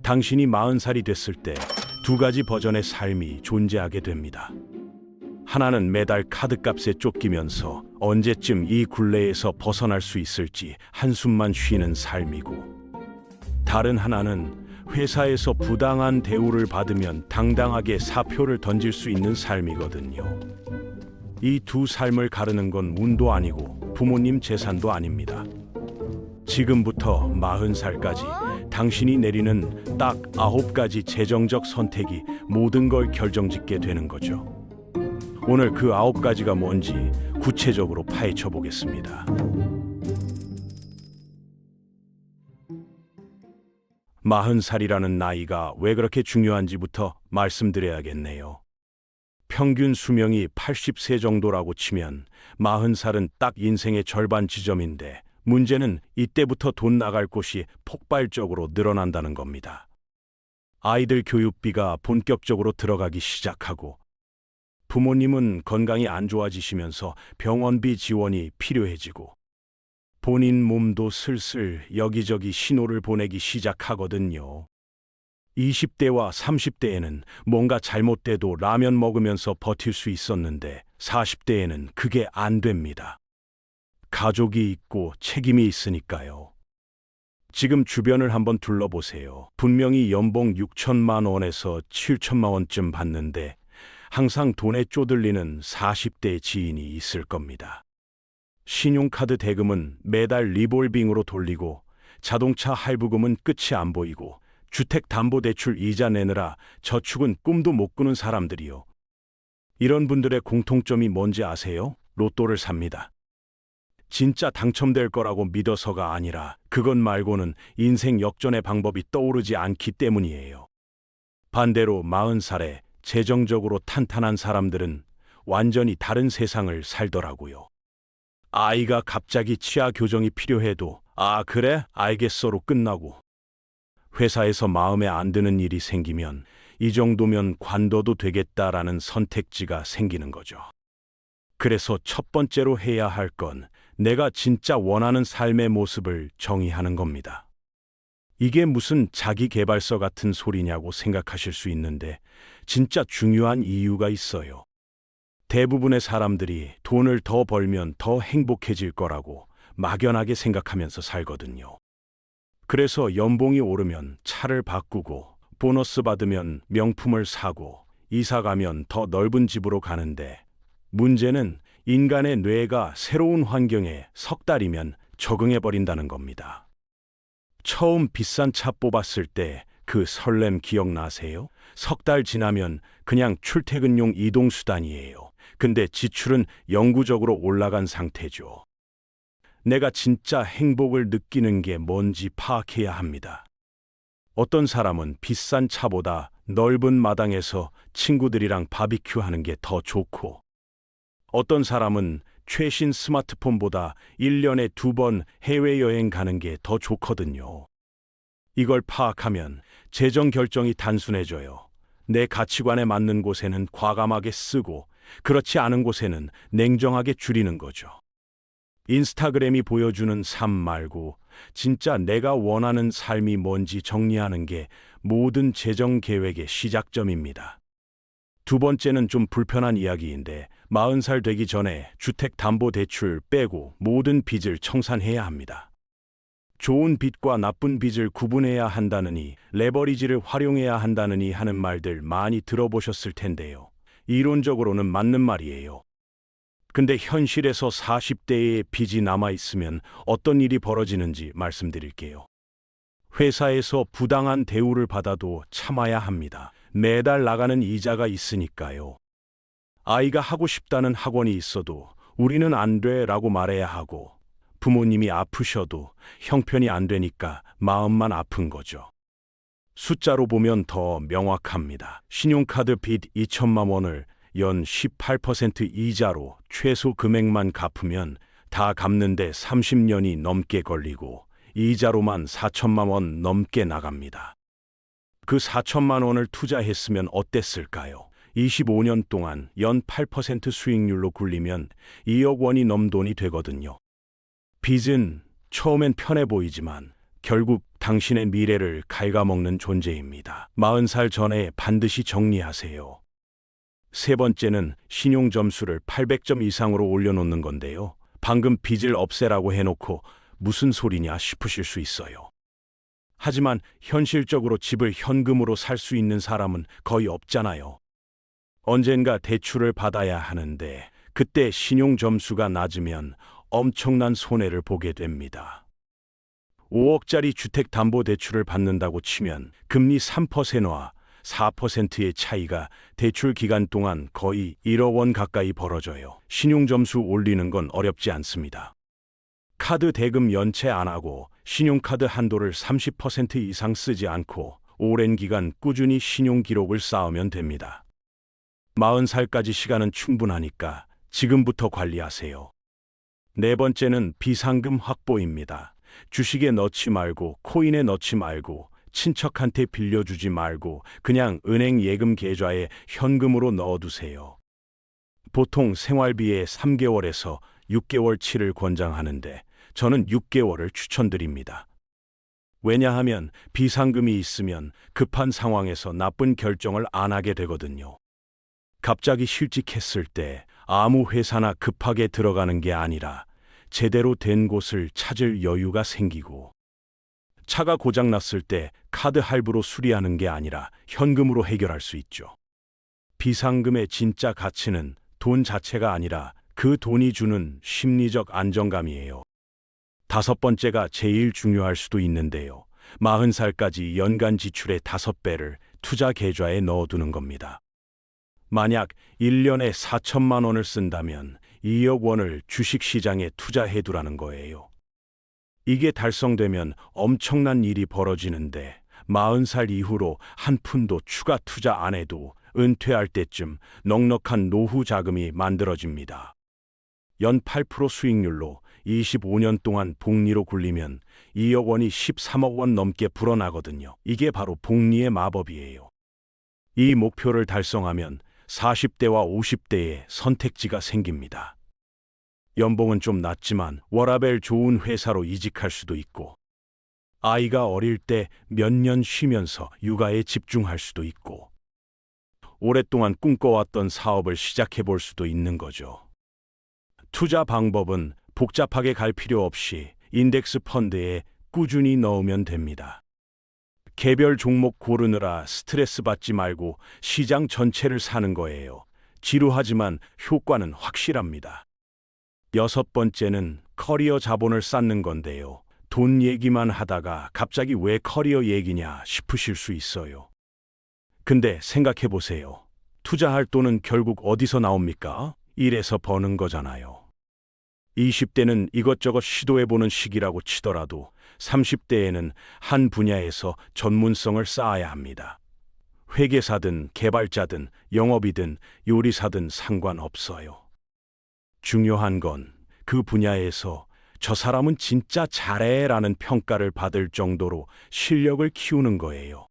당신이 40살이 됐을 때 두 가지 버전의 삶이 존재하게 됩니다. 하나는 매달 카드값에 쫓기면서 언제쯤 이 굴레에서 벗어날 수 있을지 한숨만 쉬는 삶이고, 다른 하나는 회사에서 부당한 대우를 받으면 당당하게 사표를 던질 수 있는 삶이거든요. 이 두 삶을 가르는 건 운도 아니고 부모님 재산도 아닙니다. 지금부터 40살까지 당신이 내리는 딱 9가지 재정적 선택이 모든 걸 결정짓게 되는 거죠. 오늘 그 9가지가 뭔지 구체적으로 파헤쳐 보겠습니다. 40살이라는 나이가 왜 그렇게 중요한지부터 말씀드려야겠네요. 평균 수명이 80세 정도라고 치면 40살은 딱 인생의 절반 지점인데, 문제는 이때부터 돈 나갈 곳이 폭발적으로 늘어난다는 겁니다. 아이들 교육비가 본격적으로 들어가기 시작하고, 부모님은 건강이 안 좋아지시면서 병원비 지원이 필요해지고, 본인 몸도 슬슬 여기저기 신호를 보내기 시작하거든요. 20대와 30대에는 뭔가 잘못돼도 라면 먹으면서 버틸 수 있었는데 40대에는 그게 안 됩니다. 가족이 있고 책임이 있으니까요. 지금 주변을 한번 둘러보세요. 분명히 연봉 6천만 원에서 7천만 원쯤 받는데 항상 돈에 쪼들리는 40대 지인이 있을 겁니다. 신용카드 대금은 매달 리볼빙으로 돌리고, 자동차 할부금은 끝이 안 보이고, 주택담보대출 이자 내느라 저축은 꿈도 못 꾸는 사람들이요. 이런 분들의 공통점이 뭔지 아세요? 로또를 삽니다. 진짜 당첨될 거라고 믿어서가 아니라 그것 말고는 인생 역전의 방법이 떠오르지 않기 때문이에요. 반대로 40살에 재정적으로 탄탄한 사람들은 완전히 다른 세상을 살더라고요. 아이가 갑자기 치아 교정이 필요해도 "아, 그래? 알겠어로 끝나고, 회사에서 마음에 안 드는 일이 생기면 이 정도면 관둬도 되겠다라는 선택지가 생기는 거죠. 그래서 첫 번째로 해야 할 건 내가 진짜 원하는 삶의 모습을 정의하는 겁니다. 이게 무슨 자기계발서 같은 소리냐고 생각하실 수 있는데, 진짜 중요한 이유가 있어요. 대부분의 사람들이 돈을 더 벌면 더 행복해질 거라고 막연하게 생각하면서 살거든요. 그래서 연봉이 오르면 차를 바꾸고, 보너스 받으면 명품을 사고, 이사 가면 더 넓은 집으로 가는데, 문제는 인간의 뇌가 새로운 환경에 석 달이면 적응해버린다는 겁니다. 처음 비싼 차 뽑았을 때 그 설렘 기억나세요? 석 달 지나면 그냥 출퇴근용 이동수단이에요. 근데 지출은 영구적으로 올라간 상태죠. 내가 진짜 행복을 느끼는 게 뭔지 파악해야 합니다. 어떤 사람은 비싼 차보다 넓은 마당에서 친구들이랑 바비큐 하는 게 더 좋고, 어떤 사람은 최신 스마트폰보다 1년에 2번 해외여행 가는 게 더 좋거든요. 이걸 파악하면 재정 결정이 단순해져요. 내 가치관에 맞는 곳에는 과감하게 쓰고, 그렇지 않은 곳에는 냉정하게 줄이는 거죠. 인스타그램이 보여주는 삶 말고 진짜 내가 원하는 삶이 뭔지 정리하는 게 모든 재정 계획의 시작점입니다. 두 번째는 좀 불편한 이야기인데, 40살 되기 전에 주택담보대출 빼고 모든 빚을 청산해야 합니다. 좋은 빚과 나쁜 빚을 구분해야 한다느니, 레버리지를 활용해야 한다느니 하는 말들 많이 들어보셨을 텐데요. 이론적으로는 맞는 말이에요. 근데 현실에서 40대의 빚이 남아있으면 어떤 일이 벌어지는지 말씀드릴게요. 회사에서 부당한 대우를 받아도 참아야 합니다. 매달 나가는 이자가 있으니까요. 아이가 하고 싶다는 학원이 있어도 우리는 안 돼라고 말해야 하고, 부모님이 아프셔도 형편이 안 되니까 마음만 아픈 거죠. 숫자로 보면 더 명확합니다. 신용카드 빚 2천만 원을 연 18% 이자로 최소 금액만 갚으면 다 갚는데 30년이 넘게 걸리고, 이자로만 4천만 원 넘게 나갑니다. 그 4천만 원을 투자했으면 어땠을까요? 25년 동안 연 8% 수익률로 굴리면 2억 원이 넘 돈이 되거든요. 빚은 처음엔 편해 보이지만 결국 당신의 미래를 갉아먹는 존재입니다. 40살 전에 반드시 정리하세요. 세 번째는 신용 점수를 800점 이상으로 올려놓는 건데요. 방금 빚을 없애라고 해놓고 무슨 소리냐 싶으실 수 있어요. 하지만 현실적으로 집을 현금으로 살 수 있는 사람은 거의 없잖아요. 언젠가 대출을 받아야 하는데 그때 신용 점수가 낮으면 엄청난 손해를 보게 됩니다. 5억짜리 주택담보대출을 받는다고 치면 금리 3%와 4%의 차이가 대출 기간 동안 거의 1억 원 가까이 벌어져요. 신용점수 올리는 건 어렵지 않습니다. 카드 대금 연체 안 하고 신용카드 한도를 30% 이상 쓰지 않고 오랜 기간 꾸준히 신용 기록을 쌓으면 됩니다. 40살까지 시간은 충분하니까 지금부터 관리하세요. 네 번째는 비상금 확보입니다. 주식에 넣지 말고 코인에 넣지 말고 친척한테 빌려주지 말고 그냥 은행 예금 계좌에 현금으로 넣어두세요. 보통 생활비에 3개월에서 6개월치를 권장하는데 저는 6개월을 추천드립니다. 왜냐하면 비상금이 있으면 급한 상황에서 나쁜 결정을 안 하게 되거든요. 갑자기 실직했을 때 아무 회사나 급하게 들어가는 게 아니라 제대로 된 곳을 찾을 여유가 생기고, 차가 고장났을 때 카드 할부로 수리하는 게 아니라 현금으로 해결할 수 있죠. 비상금의 진짜 가치는 돈 자체가 아니라 그 돈이 주는 심리적 안정감이에요. 다섯 번째가 제일 중요할 수도 있는데요. 40살까지 연간 지출의 5배를 투자 계좌에 넣어두는 겁니다. 만약 1년에 4천만 원을 쓴다면 2억 원을 주식시장에 투자해두라는 거예요. 이게 달성되면 엄청난 일이 벌어지는데 40살 이후로 한 푼도 추가 투자 안 해도 은퇴할 때쯤 넉넉한 노후 자금이 만들어집니다. 연 8% 수익률로 25년 동안 복리로 굴리면 2억 원이 13억 원 넘게 불어나거든요. 이게 바로 복리의 마법이에요. 이 목표를 달성하면 40대와 50대의 선택지가 생깁니다. 연봉은 좀 낮지만 워라밸 좋은 회사로 이직할 수도 있고, 아이가 어릴 때 몇 년 쉬면서 육아에 집중할 수도 있고, 오랫동안 꿈꿔왔던 사업을 시작해 볼 수도 있는 거죠. 투자 방법은 복잡하게 갈 필요 없이 인덱스 펀드에 꾸준히 넣으면 됩니다. 개별 종목 고르느라 스트레스 받지 말고 시장 전체를 사는 거예요. 지루하지만 효과는 확실합니다. 여섯 번째는 커리어 자본을 쌓는 건데요. 돈 얘기만 하다가 갑자기 왜 커리어 얘기냐 싶으실 수 있어요. 근데 생각해 보세요. 투자할 돈은 결국 어디서 나옵니까? 일에서 버는 거잖아요. 20대는 이것저것 시도해보는 시기라고 치더라도 30대에는 한 분야에서 전문성을 쌓아야 합니다. 회계사든 개발자든 영업이든 요리사든 상관없어요. 중요한 건 그 분야에서 저 사람은 진짜 잘해라는 평가를 받을 정도로 실력을 키우는 거예요.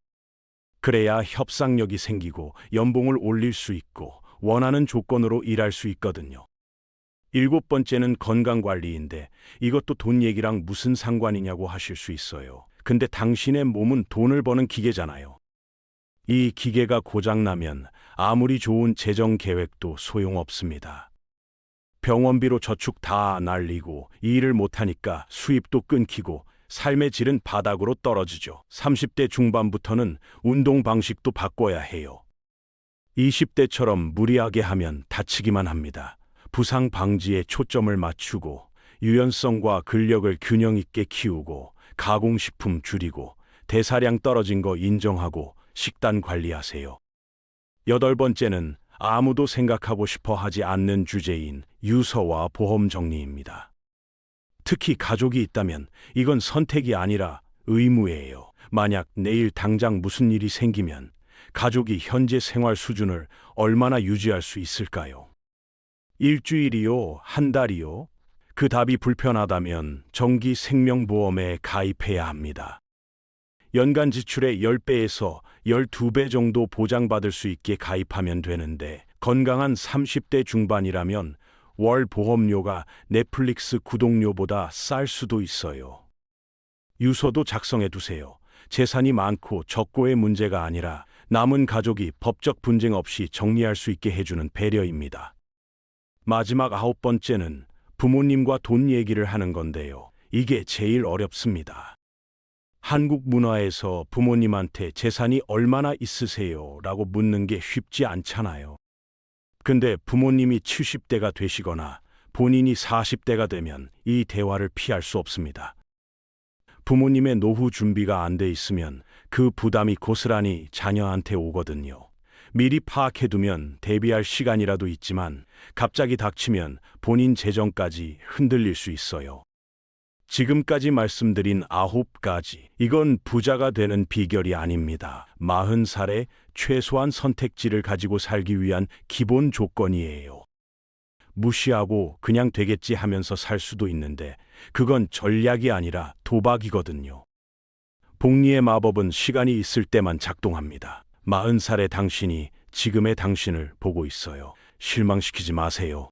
그래야 협상력이 생기고 연봉을 올릴 수 있고 원하는 조건으로 일할 수 있거든요. 일곱 번째는 건강관리인데 이것도 돈 얘기랑 무슨 상관이냐고 하실 수 있어요. 근데 당신의 몸은 돈을 버는 기계잖아요. 이 기계가 고장나면 아무리 좋은 재정 계획도 소용없습니다. 병원비로 저축 다 날리고 일을 못하니까 수입도 끊기고 삶의 질은 바닥으로 떨어지죠. 30대 중반부터는 운동 방식도 바꿔야 해요. 20대처럼 무리하게 하면 다치기만 합니다. 부상 방지에 초점을 맞추고 유연성과 근력을 균형 있게 키우고 가공식품 줄이고 대사량 떨어진 거 인정하고 식단 관리하세요. 여덟 번째는 아무도 생각하고 싶어 하지 않는 주제인 유서와 보험 정리입니다. 특히 가족이 있다면 이건 선택이 아니라 의무예요. 만약 내일 당장 무슨 일이 생기면 가족이 현재 생활 수준을 얼마나 유지할 수 있을까요? 일주일이요? 한 달이요? 그 답이 불편하다면 정기 생명보험에 가입해야 합니다. 연간 지출의 10배에서 12배 정도 보장받을 수 있게 가입하면 되는데, 건강한 30대 중반이라면 월 보험료가 넷플릭스 구독료보다 쌀 수도 있어요. 유서도 작성해 두세요. 재산이 많고 적고의 문제가 아니라 남은 가족이 법적 분쟁 없이 정리할 수 있게 해주는 배려입니다. 마지막 9번째는 부모님과 돈 얘기를 하는 건데요. 이게 제일 어렵습니다. 한국 문화에서 부모님한테 재산이 얼마나 있으세요? 라고 묻는 게 쉽지 않잖아요. 근데 부모님이 70대가 되시거나 본인이 40대가 되면 이 대화를 피할 수 없습니다. 부모님의 노후 준비가 안 돼 있으면 그 부담이 고스란히 자녀한테 오거든요. 미리 파악해두면 대비할 시간이라도 있지만 갑자기 닥치면 본인 재정까지 흔들릴 수 있어요. 지금까지 말씀드린 9가지, 이건 부자가 되는 비결이 아닙니다. 40살에 최소한 선택지를 가지고 살기 위한 기본 조건이에요. 무시하고 그냥 되겠지 하면서 살 수도 있는데 그건 전략이 아니라 도박이거든요. 복리의 마법은 시간이 있을 때만 작동합니다. 40살의 당신이 지금의 당신을 보고 있어요. 실망시키지 마세요.